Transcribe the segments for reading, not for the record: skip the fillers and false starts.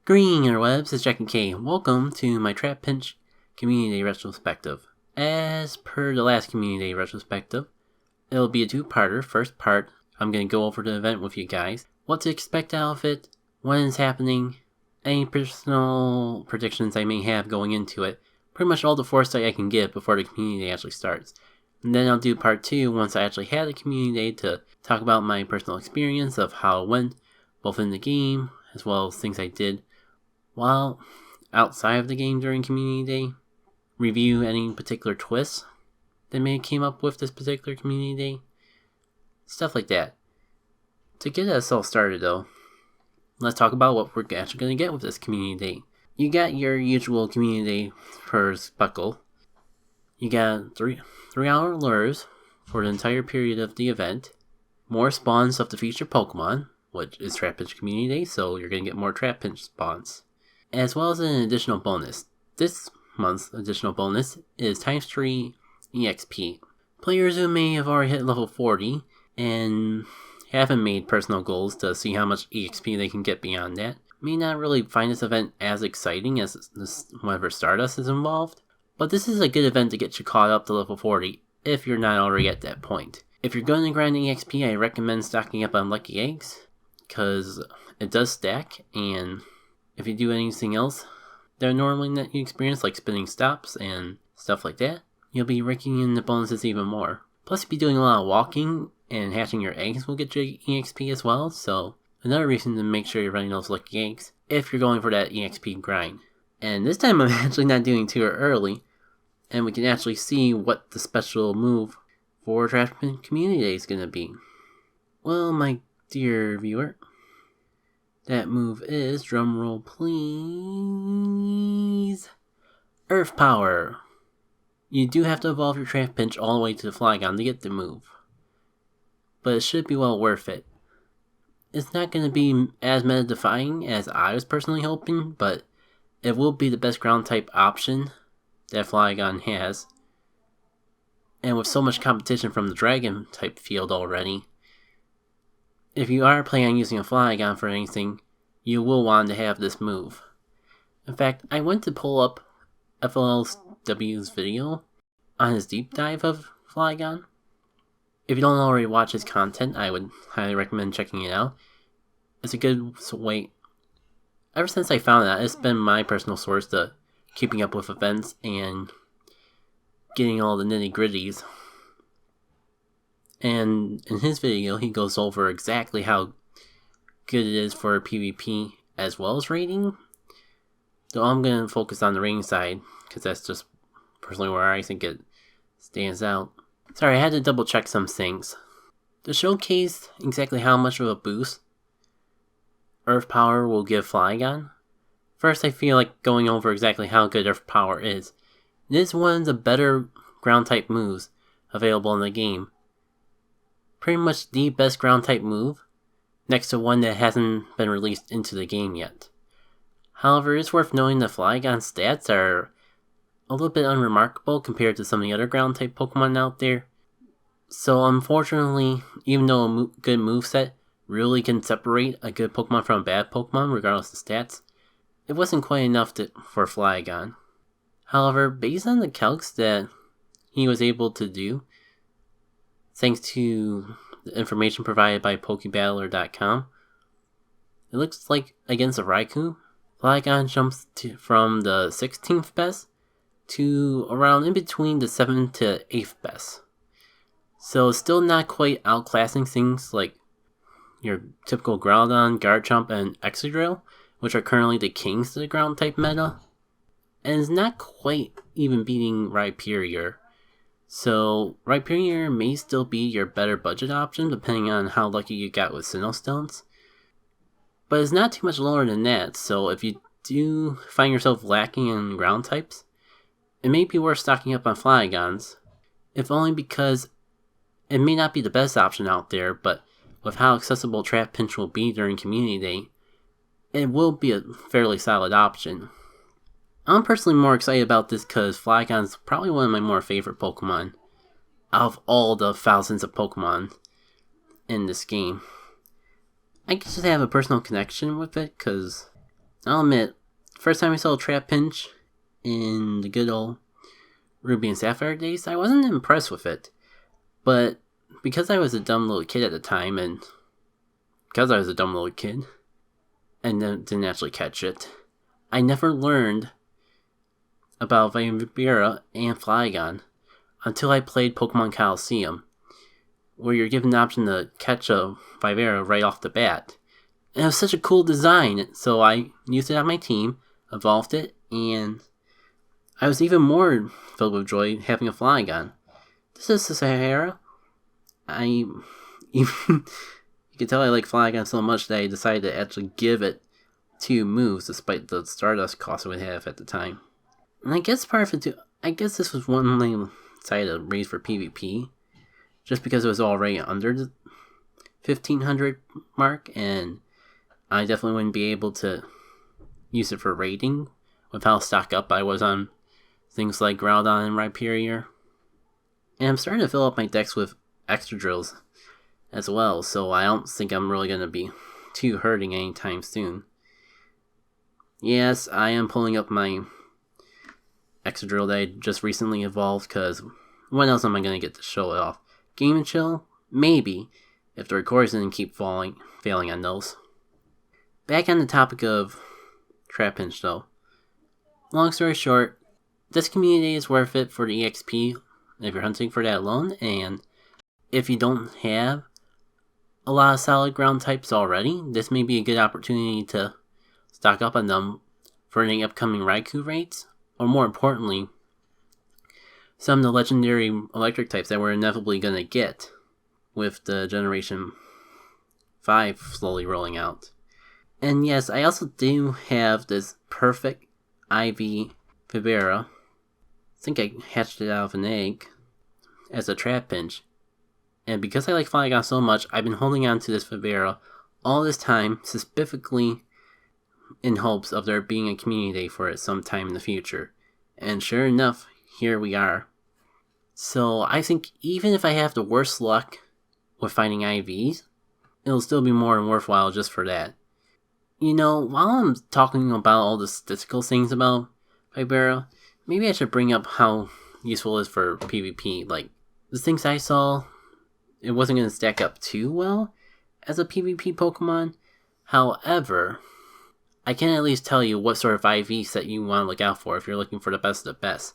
Greetings interwebs, it's JackitK. Welcome to my Trapinch Community Day Retrospective. As per the last Community Day Retrospective, it'll be a two-parter. First part, I'm going to go over the event with you guys, what to expect out of it, when it's happening, any personal predictions I may have going into it, pretty much all the foresight I can give before the Community Day actually starts. And then I'll do part 2 once I actually had a Community Day to talk about my personal experience of how it went, both in the game as well as things I did while outside of the game during Community Day, review any particular twists that may have came up with this particular Community Day, stuff like that. To get us all started though, let's talk about what we're actually going to get with this Community Day. You got your usual Community Day per speckle. You got 3-hour lures for the entire period of the event, more spawns of the featured Pokemon, which is Trapinch Community Day, so you're going to get more Trapinch spawns, as well as an additional bonus. This month's additional bonus is ×3 EXP. Players who may have already hit level 40 and haven't made personal goals to see how much EXP they can get beyond that may not really find this event as exciting as this whenever Stardust is involved, but this is a good event to get you caught up to level 40 if you're not already at that point. If you're going to grind EXP, I recommend stocking up on Lucky Eggs, because it does stack, and if you do anything else that normally that you experience, like spinning stops and stuff like that, you'll be raking in the bonuses even more. Plus, if you're doing a lot of walking and hatching your eggs will get you EXP as well, so another reason to make sure you're running those Lucky Eggs if you're going for that EXP grind. And this time I'm actually not doing too early, and we can actually see what the special move for Trapinch Community Day is going to be. Well, my dear viewer, that move is, drumroll please, Earth Power. You do have to evolve your Trapinch all the way to the Flygon to get the move, but it should be well worth it. It's not going to be as meta-defying as I was personally hoping, but it will be the best ground type option that Flygon has. And with so much competition from the Dragon type field already, if you are planning on using a Flygon for anything, you will want to have this move. In fact, I went to pull up FLSW's video on his deep dive of Flygon. If you don't already watch his content, I would highly recommend checking it out. It's a good way. Ever since I found that, it's been my personal source to keeping up with events and getting all the nitty gritties. And in his video, he goes over exactly how good it is for PvP as well as raiding. Though I'm going to focus on the raiding side, because that's just personally where I think it stands out. Sorry, I had to double check some things. To showcase exactly how much of a boost Earth Power will give Flygon, first I feel like going over exactly how good Earth Power is. It is one of the better ground type moves available in the game. Pretty much the best ground type move, next to one that hasn't been released into the game yet. However, it's worth noting that Flygon's stats are a little bit unremarkable compared to some of the other ground type Pokemon out there. So unfortunately, even though a good moveset really can separate a good Pokemon from a bad Pokemon regardless of stats, it wasn't quite enough for Flygon. However, based on the calcs that he was able to do, thanks to the information provided by Pokebattler.com, it looks like against a Raikou, Flygon jumps from the 16th best to around in between the 7th to 8th best. So still not quite outclassing things like your typical Groudon, Garchomp, and Excadrill, which are currently the kings to the ground type meta. And it's not quite even beating Rhyperior. So Rhyperior may still be your better budget option depending on how lucky you got with Sinnoh Stones. But it's not too much lower than that, so if you do find yourself lacking in ground types, it may be worth stocking up on Flygons, if only because it may not be the best option out there, but with how accessible Trapinch will be during Community Day, it will be a fairly solid option. I'm personally more excited about this because Flygon's probably one of my more favorite Pokemon out of all the thousands of Pokemon in this game. I just have a personal connection with it because I'll admit, first time I saw Trapinch in the good old Ruby and Sapphire days, I wasn't impressed with it. But because I was a dumb little kid at the time, and because I was a dumb little kid, and didn't actually catch it, I never learned about Vibera and Flygon until I played Pokemon Coliseum, where you're given the option to catch a Vibera right off the bat. And it was such a cool design, so I used it on my team, evolved it, and I was even more filled with joy having a Flygon. This is the Sahara. You can tell I like Flygon so much that I decided to actually give it 2 moves despite the Stardust cost it would have at the time. And I guess part of it too, I guess this was one thing I decided to raise for PvP, just because it was already under the 1500 mark, and I definitely wouldn't be able to use it for raiding with how stocked up I was on things like Groudon and Rhyperior. And I'm starting to fill up my decks with extra drills as well, so I don't think I'm really going to be too hurting anytime soon. Yes, I am pulling up my extra drill that I just recently evolved, because when else am I going to get to show it off? Game and Chill? Maybe, if the recorders didn't keep failing on those. Back on the topic of Trapinch though. Long story short, this community is worth it for the EXP if you're hunting for that alone, and if you don't have a lot of solid ground types already, this may be a good opportunity to stock up on them for any upcoming Raikou raids, or more importantly, some of the legendary electric types that we're inevitably going to get with the Generation 5 slowly rolling out. And yes, I also do have this perfect IV Vibera. I think I hatched it out of an egg as a Trapinch. And because I like Flygon so much, I've been holding on to this Vibera all this time, specifically in hopes of there being a community day for it sometime in the future. And sure enough, here we are. So I think even if I have the worst luck with finding IVs, it'll still be more than worthwhile just for that. You know, while I'm talking about all the statistical things about Vibera, maybe I should bring up how useful it is for PvP. Like, the things I saw, it wasn't going to stack up too well as a PvP Pokemon. However, I can at least tell you what sort of IV set you want to look out for if you're looking for the best of the best.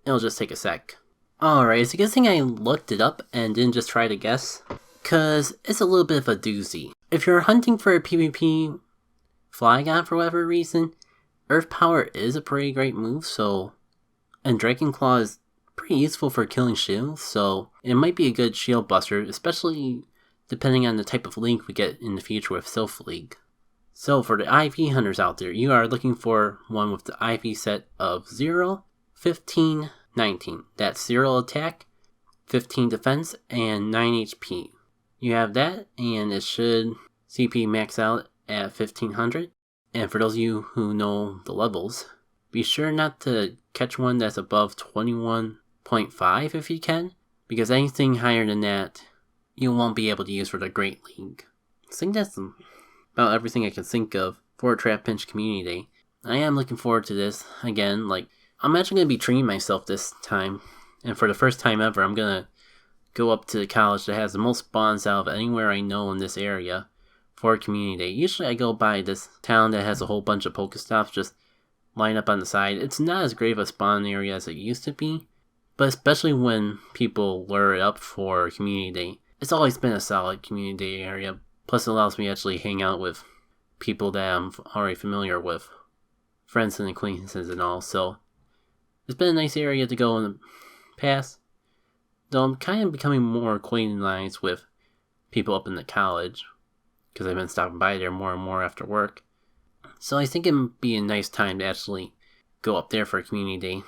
It'll just take a sec. Alright, it's a good thing I looked it up and didn't just try to guess, because it's a little bit of a doozy. If you're hunting for a PvP Flygon for whatever reason, Earth Power is a pretty great move, and Dragon Claw is pretty useful for killing shields, so it might be a good shield buster, especially depending on the type of Link we get in the future with Sylph League. So for the IV hunters out there, you are looking for one with the IV set of 0, 15, 19. That's 0 attack, 15 defense, and 9 HP. You have that, and it should CP max out at 1500. And for those of you who know the levels, be sure not to catch one that's above 21.5 if you can, because anything higher than that, you won't be able to use for the Great League. I think that's about everything I can think of for a Trapinch Community Day. I am looking forward to this. Again, I'm actually going to be treating myself this time, and for the first time ever, I'm going to go up to the college that has the most spawns out of anywhere I know in this area for a Community Day. Usually I go by this town that has a whole bunch of Pokestops just lined up on the side. It's not as great of a spawn area as it used to be, but especially when people lure it up for Community Day, it's always been a solid Community Day area. Plus it allows me to actually hang out with people that I'm already familiar with, friends and acquaintances and all, so it's been a nice area to go in the past, though I'm kind of becoming more acquainted with people up in the college, because I've been stopping by there more and more after work. So I think it'd be a nice time to actually go up there for a Community Day.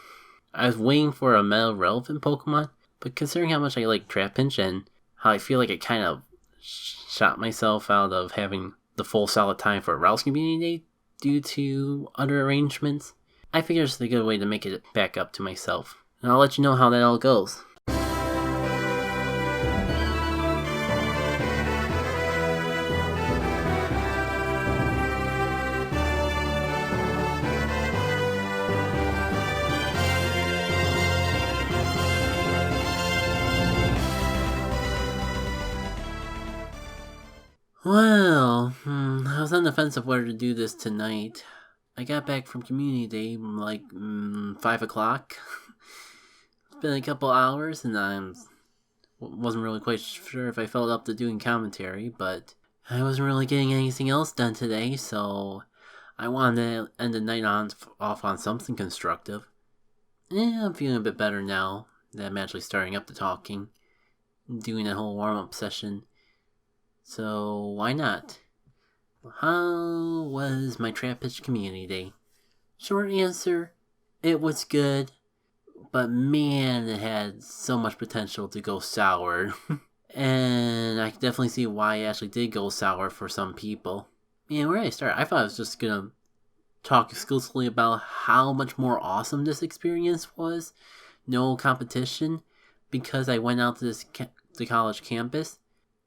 I was waiting for a meta relevant Pokemon, but considering how much I like Trapinch and how I feel like I kind of shot myself out of having the full solid time for a Rouse Community Day due to other arrangements, I figured it's a good way to make it back up to myself. And I'll let you know how that all goes. Well, I was on the fence of whether to do this tonight. I got back from community day like 5 o'clock. It's been a couple hours, and I wasn't really quite sure if I felt up to doing commentary, but I wasn't really getting anything else done today, so I wanted to end the night off on something constructive. Yeah, I'm feeling a bit better now that I'm actually starting up the talking, doing a whole warm-up session. So why not? How was my Trapinch community day? Short answer, it was good, but man, it had so much potential to go sour. And I can definitely see why it actually did go sour for some people. Man, where did I start? I thought I was just gonna talk exclusively about how much more awesome this experience was. No competition, because I went out to the college campus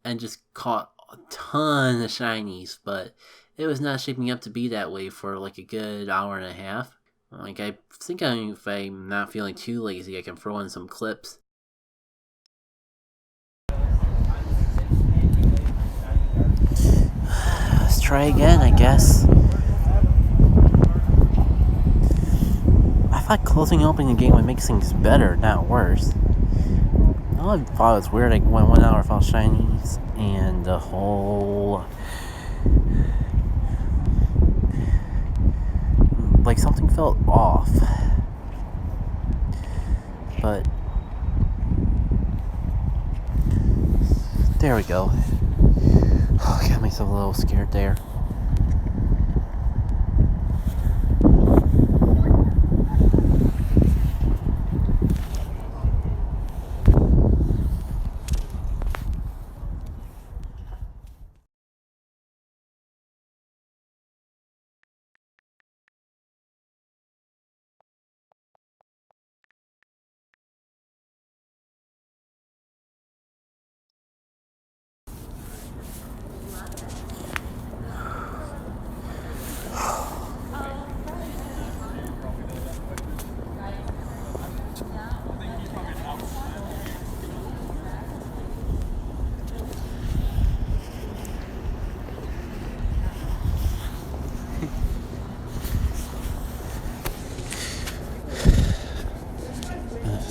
and just caught a ton of shinies, but it was not shaping up to be that way for like a good hour and a half. Like, I think if I'm not feeling too lazy, I can throw in some clips. Let's try again, I guess. I thought closing and opening the game would make things better, not worse. I thought it was weird. I went 1 hour without shinies, and the whole... like something felt off. But... there we go. Oh, got myself a little scared there.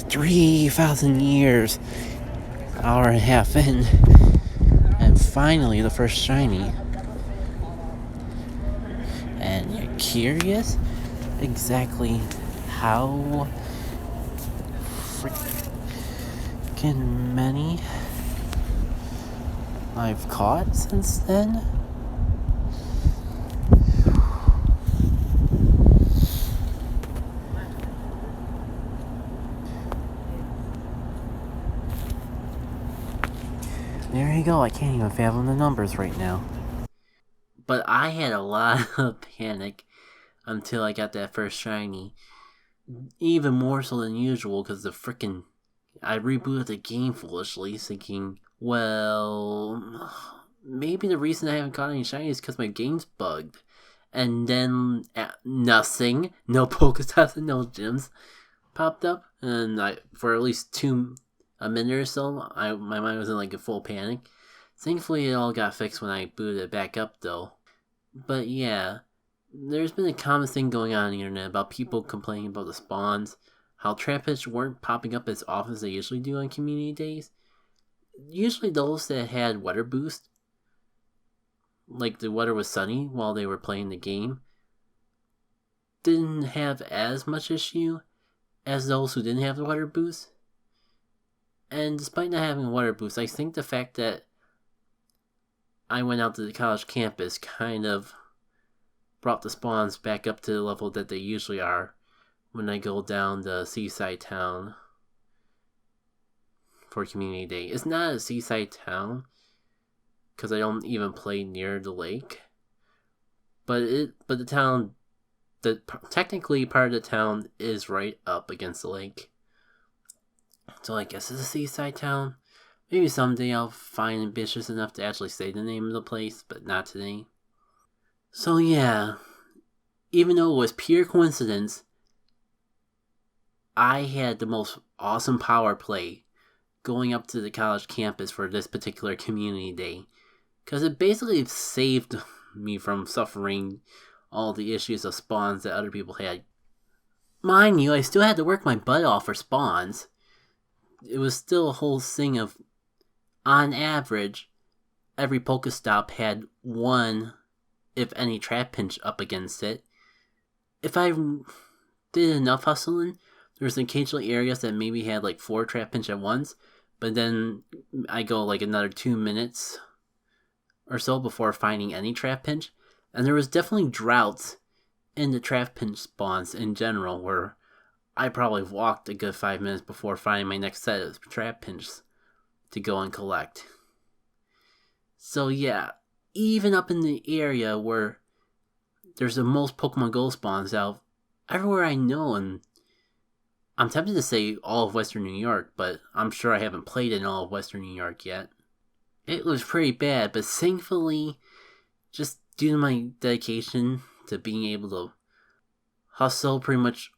$3,000 years, hour and a half in, and finally the first shiny. And you're curious exactly how freaking many I've caught since then? There you go, I can't even fathom the numbers right now. But I had a lot of panic until I got that first shiny. Even more so than usual, because I rebooted the game foolishly, thinking, well, maybe the reason I haven't caught any shinies is because my game's bugged. And then nothing, no Pokestops and no gyms popped up, and for at least a minute or so, my mind was in like a full panic. Thankfully, it all got fixed when I booted it back up, though. But yeah, there's been a common thing going on the internet about people complaining about the spawns, how Trapinch weren't popping up as often as they usually do on community days. Usually those that had weather boost, like the weather was sunny while they were playing the game, didn't have as much issue as those who didn't have the weather boost. And despite not having a water boost, I think the fact that I went out to the college campus kind of brought the spawns back up to the level that they usually are when I go down the seaside town for community day. It's not a seaside town because I don't even play near the lake, but the town, technically part of the town is right up against the lake. So I guess it's a seaside town. Maybe someday I'll find ambitious enough to actually say the name of the place, but not today. So yeah, even though it was pure coincidence, I had the most awesome power play going up to the college campus for this particular community day. because it basically saved me from suffering all the issues of spawns that other people had. Mind you, I still had to work my butt off for spawns. It was still a whole thing of, on average, every Pokestop had one, if any, Trapinch up against it. If I did enough hustling, there's occasionally areas that maybe had like 4 Trapinch at once, but then I go like another 2 minutes or so before finding any Trapinch, and there was definitely droughts in the Trapinch spawns in general, where I probably walked a good 5 minutes before finding my next set of Trapinchs to go and collect. So yeah, even up in the area where there's the most Pokemon Go spawns out, everywhere I know, and I'm tempted to say all of Western New York, but I'm sure I haven't played in all of Western New York yet. It was pretty bad, but thankfully, just due to my dedication to being able to hustle pretty much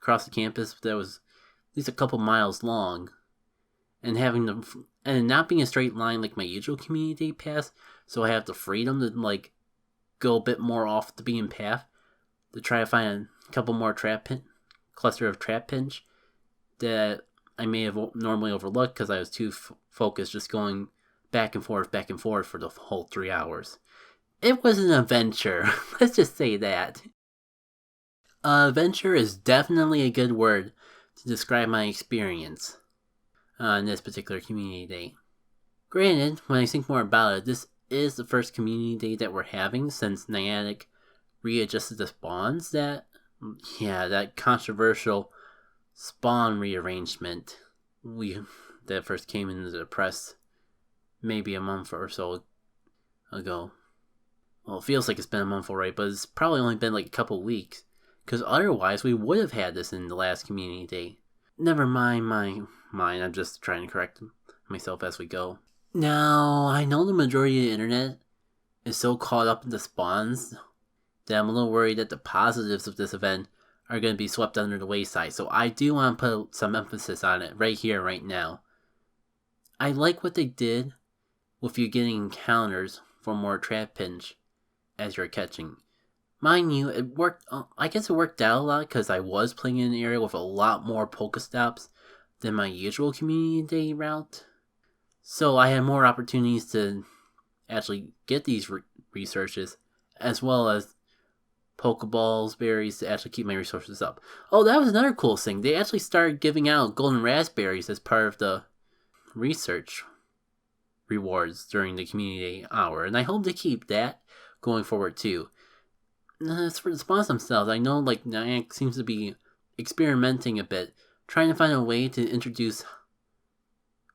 across the campus that was at least a couple miles long, and and not being a straight line like my usual community day pass, so I have the freedom to like go a bit more off the beaten path to try to find a couple more cluster of Trapinch that I may have normally overlooked because I was too focused just going back and forth for the whole 3 hours. It was an adventure. Let's just say that. Adventure is definitely a good word to describe my experience on this particular community day. Granted, when I think more about it, this is the first community day that we're having since Niantic readjusted the spawns. That controversial spawn rearrangement that first came into the press maybe a month or so ago. Well, it feels like it's been a month already, but it's probably only been like a couple weeks, because otherwise we would have had this in the last community day. Never mind I'm just trying to correct myself as we go. Now, I know the majority of the internet is so caught up in the spawns that I'm a little worried that the positives of this event are going to be swept under the wayside, so I do want to put some emphasis on it right here, right now. I like what they did with you getting encounters for more Trapinch as you're catching. Mind you, it worked. I guess it worked out a lot because I was playing in an area with a lot more Pokestops than my usual community day route. So I had more opportunities to actually get these researches, as well as Pokeballs, berries, to actually keep my resources up. Oh, that was another cool thing. They actually started giving out golden raspberries as part of the research rewards during the community day hour, and I hope to keep that going forward too. As for the spawns themselves, I know like Niantic seems to be experimenting a bit, trying to find a way to introduce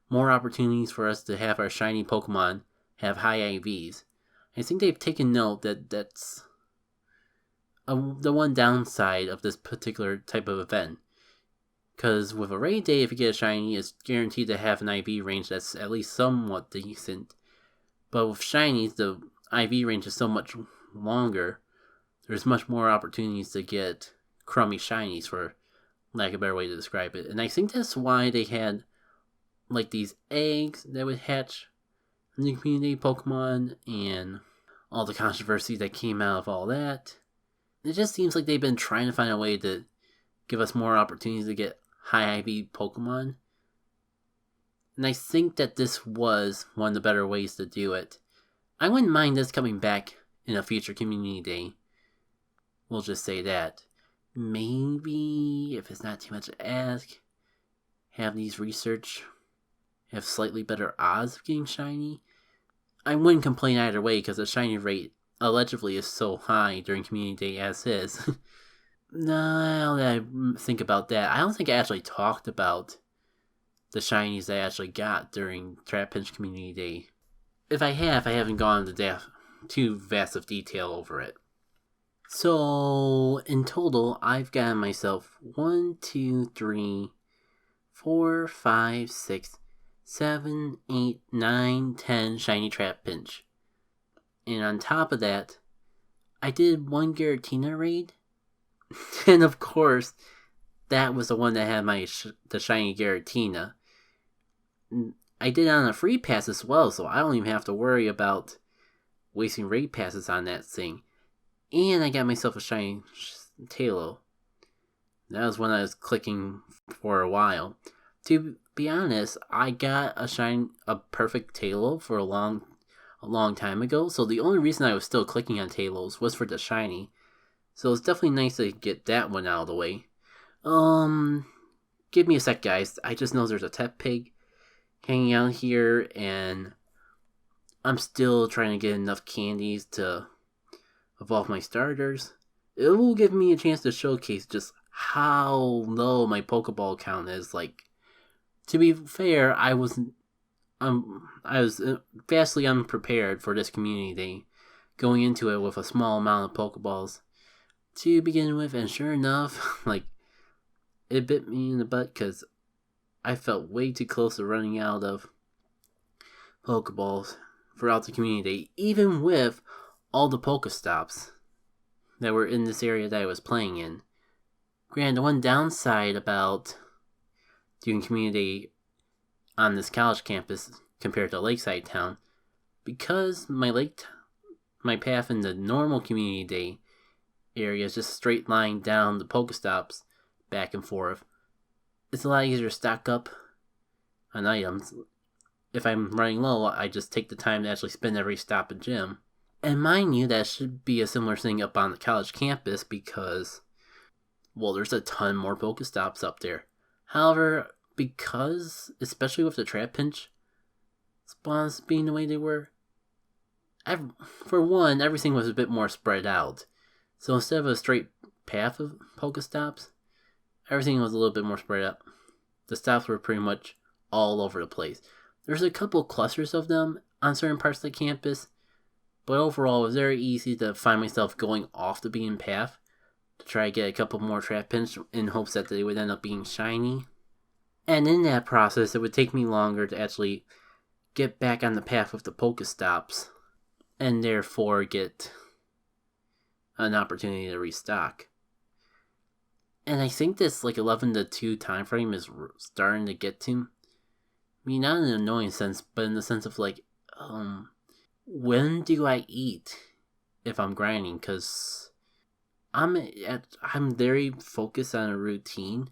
more opportunities for us to have our shiny Pokemon have high IVs. I think they've taken note that that's the one downside of this particular type of event. Because with a raid day, if you get a shiny, it's guaranteed to have an IV range that's at least somewhat decent. But with shinies, the IV range is so much longer, there's much more opportunities to get crummy shinies, for lack of a better way to describe it. And I think that's why they had like these eggs that would hatch in the community Pokemon, and all the controversy that came out of all that. It just seems like they've been trying to find a way to give us more opportunities to get high IV Pokemon. And I think that this was one of the better ways to do it. I wouldn't mind this coming back in a future community day. We'll just say that. Maybe, if it's not too much to ask, have these research have slightly better odds of getting shiny. I wouldn't complain either way, because the shiny rate allegedly is so high during community day as is. Now that I think about that, I don't think I actually talked about the shinies I actually got during Trapinch Community Day. If I have, I haven't gone into too vast of detail over it. So, in total, I've gotten myself 1, 2, 3, 4, 5, 6, 7, 8, 9, 10 shiny Trapinch. And on top of that, I did one Giratina raid. And of course, that was the one that had the shiny Giratina. I did it on a free pass as well, so I don't even have to worry about wasting raid passes on that thing. And I got myself a shiny Talo. That was when I was clicking for a while. To be honest, I got a perfect Talo for a long time ago, so the only reason I was still clicking on Talos was for the shiny. So it's definitely nice to get that one out of the way. Give me a sec, guys. I just know there's a Tepig hanging out here, and I'm still trying to get enough candies to evolve my starters. It will give me a chance to showcase just how low my Pokeball count is. Like, to be fair, I was vastly unprepared for this community day, going into it with a small amount of Pokeballs to begin with, and sure enough, like, it bit me in the butt because I felt way too close to running out of Pokeballs throughout the community day, even with all the Pokestops that were in this area that I was playing in. Granted, the one downside about doing community on this college campus compared to Lakeside Town, because my path in the normal community day area is just straight line down the Pokestops back and forth. It's a lot easier to stock up on items. If I'm running low, I just take the time to actually spin every stop and gym. And mind you, that should be a similar thing up on the college campus because, well, there's a ton more Pokestops up there. However, because, especially with the Trapinch spawns being the way they were, for one, everything was a bit more spread out. So instead of a straight path of Pokestops, everything was a little bit more spread out. The stops were pretty much all over the place. There's a couple clusters of them on certain parts of the campus, but overall it was very easy to find myself going off the beaten path to try to get a couple more Trapinch in hopes that they would end up being shiny. And in that process, it would take me longer to actually get back on the path with the Pokestops, and therefore get an opportunity to restock. And I think this 11 to 2 time frame is starting to get to me, not in an annoying sense, but in the sense of when do I eat if I'm grinding? Because I'm very focused on a routine,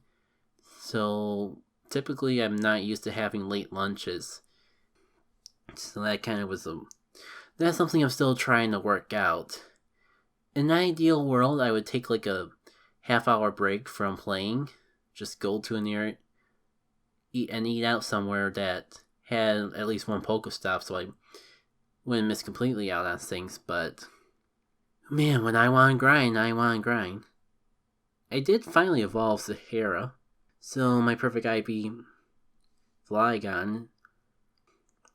so typically I'm not used to having late lunches. So that kind of was that's something I'm still trying to work out. In an ideal world, I would take a half-hour break from playing, just go to eat out somewhere that had at least one Pokestop, so I wouldn't miss completely out on things. But man, when I want to grind, I want to grind. I did finally evolve Sahara, so my perfect IV Flygon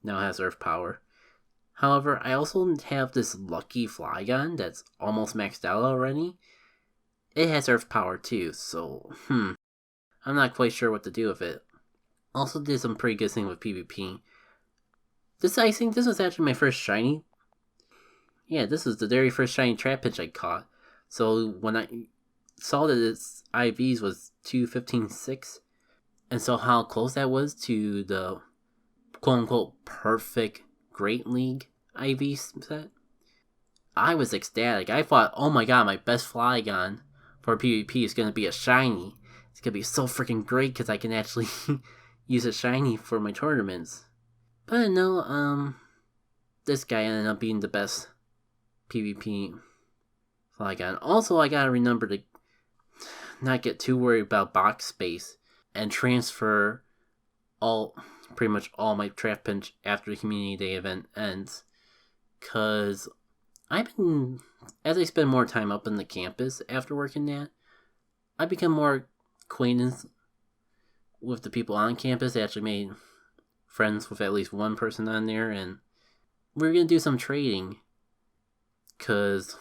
now has Earth Power. However, I also have this lucky Flygon that's almost maxed out already. It has Earth Power too, so I'm not quite sure what to do with it. Also did some pretty good thing with PvP. I think this was actually my first shiny. Yeah, this was the very first shiny Trapinch I caught. So when I saw that its IVs was 215.6, and saw how close that was to the quote-unquote perfect Great League IV set, I was ecstatic. I thought, oh my god, my best Flygon for PvP is going to be a shiny. It's going to be so freaking great because I can actually use a shiny for my tournaments. But no, this guy ended up being the best PvP Flygon. Also, I gotta remember to not get too worried about box space and transfer pretty much all my Trapinch after the community day event ends. Cause as I spend more time up in the campus after working that, I become more acquaintance with the people on campus. I actually made friends with at least one person on there, and we're gonna do some trading. Cause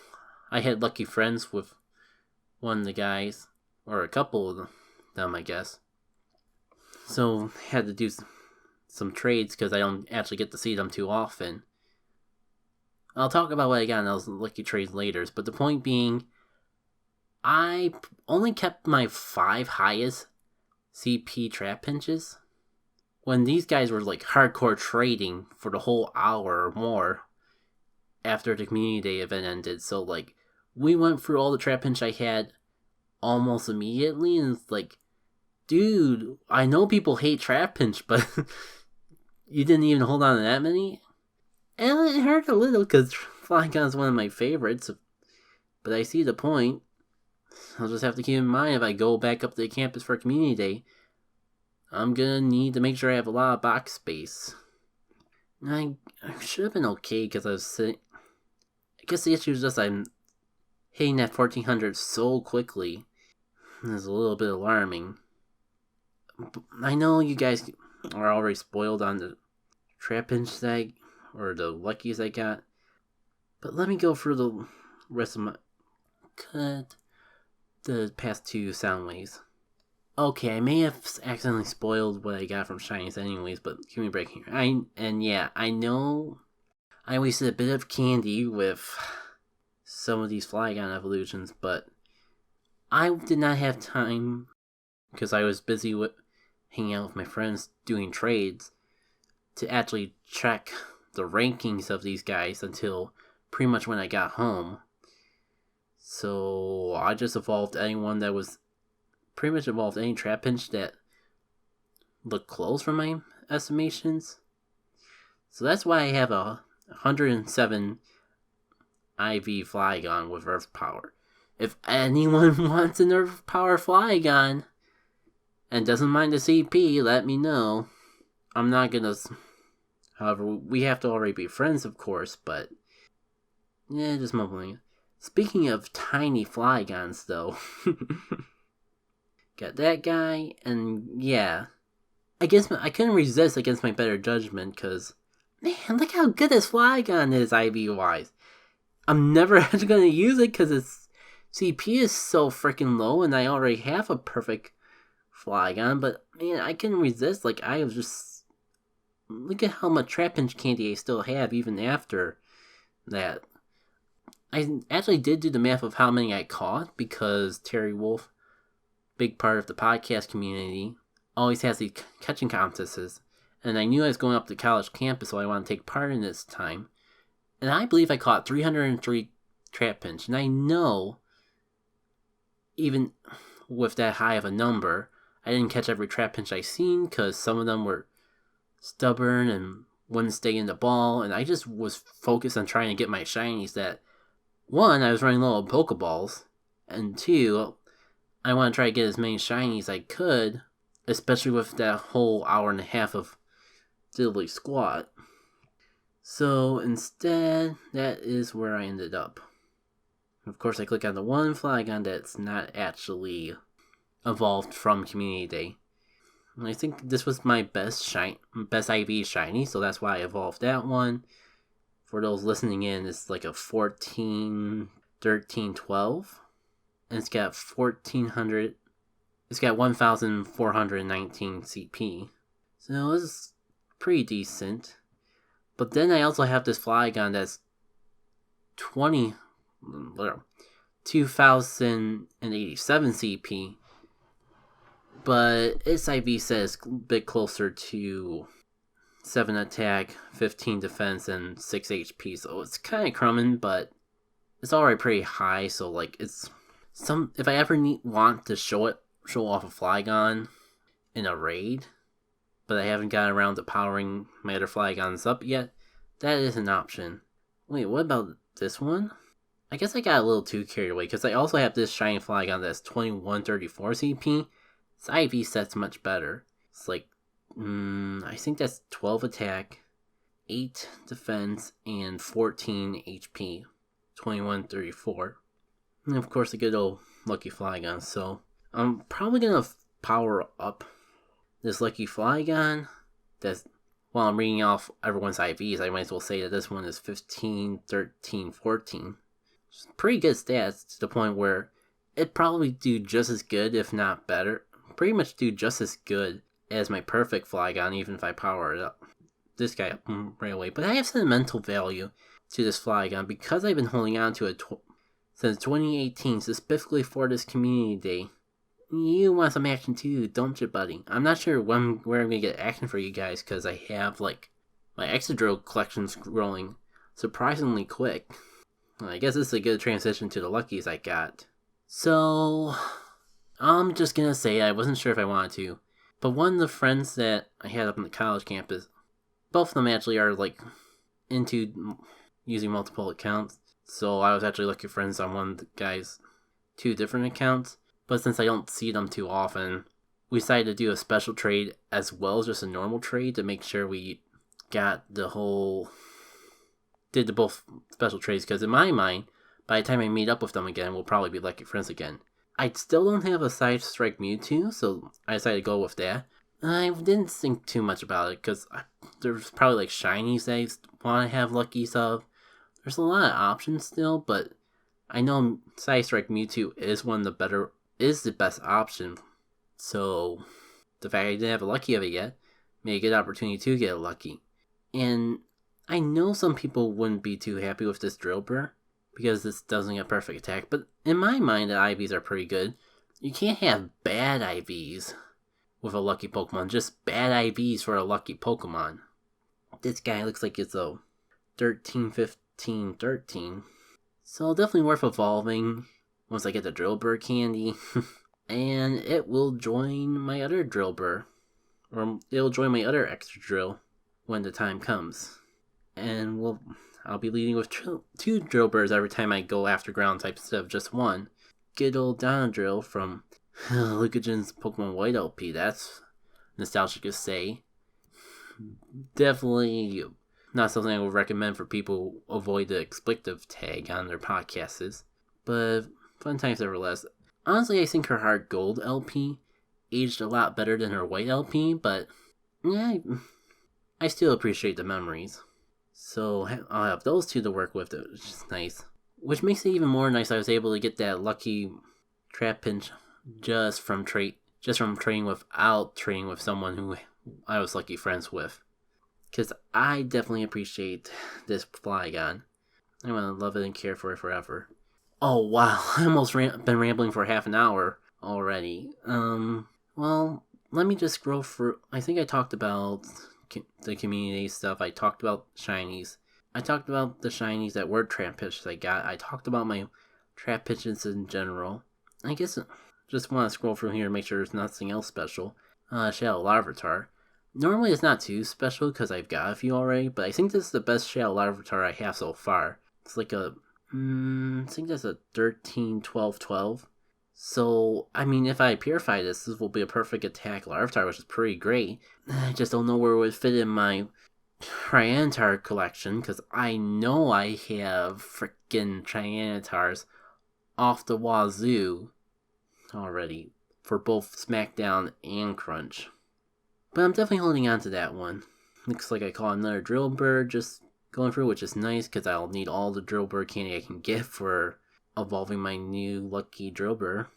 I had lucky friends with one of the guys, or a couple of them, I guess. So had to do some trades because I don't actually get to see them too often. I'll talk about what I got in those lucky trades later, but the point being, I only kept my 5 highest CP Trapinches, when these guys were like hardcore trading for the whole hour or more after the community day event ended. So like we went through all the Trapinch I had almost immediately, and it's like, dude, I know people hate Trapinch, but you didn't even hold on to that many? And it hurt a little because Flygon is one of my favorites, but I see the point. I'll just have to keep in mind if I go back up to the campus for community day, I'm gonna need to make sure I have a lot of box space. I should have been okay because I was sitting. I guess the issue is just I'm hitting that 1400 so quickly. It's a little bit alarming. I know you guys are already spoiled on the Trapinch that or the Luckies I got, but let me go through the rest of the past two sound waves. Okay, I may have accidentally spoiled what I got from Shinies anyways, but give me a break here. I know I wasted a bit of candy with some of these Flygon evolutions, but I did not have time because I was busy with hanging out with my friends doing trades to actually check the rankings of these guys until pretty much when I got home. So I just evolved anyone that was pretty much evolved any Trapinch that looked close from my estimations. So that's why I have a 107 IV Flygon with Earth Power. If anyone wants an Earth Power Flygon and doesn't mind the CP, let me know. I'm not gonna. However, we have to already be friends, of course, but yeah, just mumbling. Speaking of tiny Flygons, though, got that guy, and yeah, I guess I couldn't resist against my better judgment, because, man, look how good this Flygon is IV-wise. I'm never actually going to use it, because its CP is so freaking low, and I already have a perfect Flygon, but, man, I couldn't resist. Like, I was just, look at how much Trapinch candy I still have, even after that. I actually did do the math of how many I caught, because Terry Wolf, big part of the podcast community, always has these catching contests, and I knew I was going up to college campus, so I want to take part in this time. And I believe I caught 303 Trapinch, and I know, even with that high of a number, I didn't catch every Trapinch I seen, because some of them were stubborn and wouldn't stay in the ball, and I just was focused on trying to get my shinies that, one, I was running low on Pokeballs, and two, I want to try to get as many shinies as I could, especially with that whole hour and a half of diddly squat. So instead, that is where I ended up. Of course, I click on the one Flygon that's not actually evolved from Community Day. And I think this was my best IV shiny, so that's why I evolved that one. For those listening in, it's like a 14, 13, 12. And it's got 1,400. It's got 1,419 CP. So it's pretty decent. But then I also have this Flygon that's 2,087 CP. But its IV says a bit closer to 7 attack, 15 defense, and 6 HP. So it's kind of crumbing, but it's already pretty high. So like it's if I ever want to show off a Flygon in a raid, but I haven't gotten around to powering my other Flygons up yet, that is an option. Wait, what about this one? I guess I got a little too carried away, because I also have this shiny Flygon that's 2134 CP. Its IV set's much better. It's like, I think that's 12 attack, 8 defense, and 14 HP. 2134. And of course, a good old Lucky Flygon. So I'm probably gonna power up this Lucky Flygon. That's, while I'm reading off everyone's IVs, I might as well say that this one is 15, 13, 14. Pretty good stats, to the point where it'd probably do just as good, if not better. Pretty much do just as good as my perfect Flygon, even if I power it up. This guy up right away. But I have sentimental value to this Flygon because I've been holding on to it since 2018, specifically for this community day. You want some action too, don't you, buddy? I'm not sure where I'm gonna get action for you guys, because I have, like, my Excadrill collection's growing surprisingly quick. I guess this is a good transition to the Luckies I got. So, I'm just gonna say I wasn't sure if I wanted to, but one of the friends that I had up on the college campus, both of them actually are, like, into using multiple accounts. So I was actually lucky friends on one of the guys' 2 different accounts. But since I don't see them too often, we decided to do a special trade as well as just a normal trade to make sure we got the both special trades. Because in my mind, by the time I meet up with them again, we'll probably be lucky friends again. I still don't have a Side Strike Mewtwo, so I decided to go with that. I didn't think too much about it, because there's probably, like, shinies that I want to have luckies of. There's a lot of options still, but I know Side Strike Mewtwo is the best option. So the fact I didn't have a lucky of it yet made a good opportunity to get a lucky. And I know some people wouldn't be too happy with this Drillbur, because this doesn't get perfect attack, but in my mind the IVs are pretty good. You can't have bad IVs with a lucky Pokemon, just bad IVs for a lucky Pokemon. This guy looks like it's a 13, 15, 13. So definitely worth evolving once I get the Drillbur candy. And it will join my other Drillbur. Or it'll join my other Excadrill when the time comes. And I'll be leading with 2 Drillburs every time I go after ground types instead of just one. Good old Donadrill from Lucagen's Pokemon White LP. That's nostalgic to say. Definitely not something I would recommend for people who avoid the expletive tag on their podcasts. But fun times nevertheless. Honestly, I think her Hard Gold LP aged a lot better than her White LP, but yeah, I still appreciate the memories. So I'll have those 2 to work with, which is nice. Which makes it even more nice I was able to get that lucky Trapinch just from trading without trading with someone who I was lucky friends with. Because I definitely appreciate this Flygon. I want to love it and care for it forever. Oh wow, I almost been rambling for half an hour already. Well, let me just scroll through. I think I talked about the community stuff. I talked about shinies. I talked about the shinies that were Trapinches I got. I talked about my Trapinches in general. I guess just want to scroll through here and make sure there's nothing else special. Shadow Larvitar. Normally it's not too special because I've got a few already, but I think this is the best Shadow Larvitar I have so far. It's like I think that's a 13, 12, 12. So, I mean, if I purify this will be a perfect attack Larvitar, which is pretty great. I just don't know where it would fit in my Tyranitar collection, because I know I have freaking Tyranitar's off the wazoo already for both SmackDown and Crunch. But I'm definitely holding on to that one. Looks like I caught another Drillbur just going through, which is nice because I'll need all the Drillbur candy I can get for evolving my new lucky Drillbur.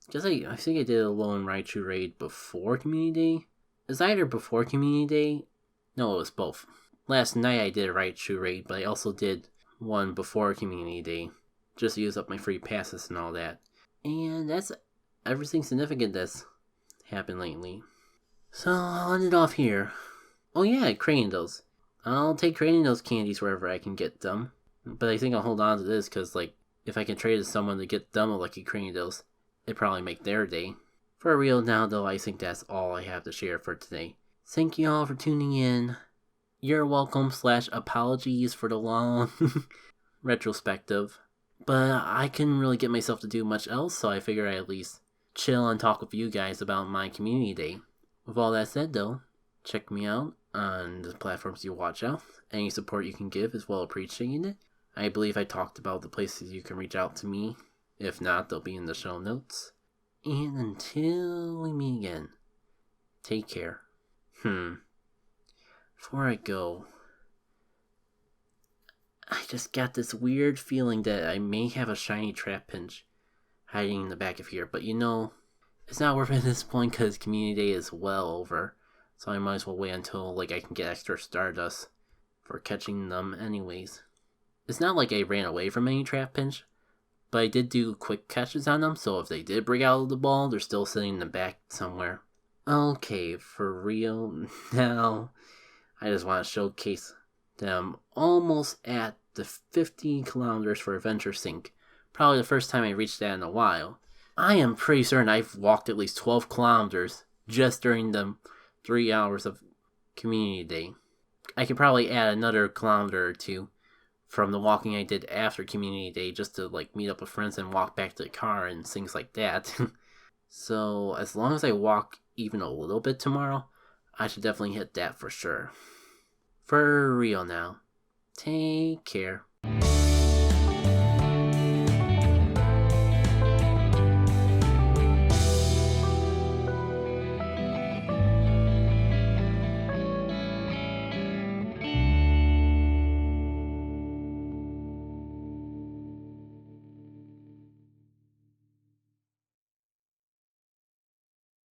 Because I think I did a lone Raichu raid before Community Day. It's either before Community Day. No, it was both. Last night I did a Raichu raid, but I also did one before Community Day. Just to use up my free passes and all that. And that's everything significant that's happened lately. So I'll end it off here. Oh yeah, Cranidos. I'll take Cranidos candies wherever I can get them. But I think I'll hold on to this because, like, if I can trade to someone to get them a lucky Cranidos, it'd probably make their day. For real now, though, I think that's all I have to share for today. Thank you all for tuning in. You're welcome / apologies for the long retrospective. But I couldn't really get myself to do much else, so I figured I'd at least chill and talk with you guys about my community day. With all that said, though, check me out on the platforms you watch out. Any support you can give is well appreciated. I believe I talked about the places you can reach out to me. If not, they'll be in the show notes. And until we meet again, take care. Before I go, I just got this weird feeling that I may have a shiny Trapinch hiding in the back of here, but you know, it's not worth it at this point because Community Day is well over, so I might as well wait until I can get extra Stardust for catching them anyways. It's not like I ran away from any Trapinch, But I did do quick catches on them, so if they did break out of the ball, they're still sitting in the back somewhere. Okay, for real, now I just want to showcase that I'm almost at the 50 kilometers for Adventure Sync. Probably the first time I reached that in a while. I am pretty certain I've walked at least 12 kilometers just during the 3 hours of Community Day. I could probably add another kilometer or two from the walking I did after Community Day just to meet up with friends and walk back to the car and things like that. So as long as I walk even a little bit tomorrow, I should definitely hit that for sure. For real now. Take care.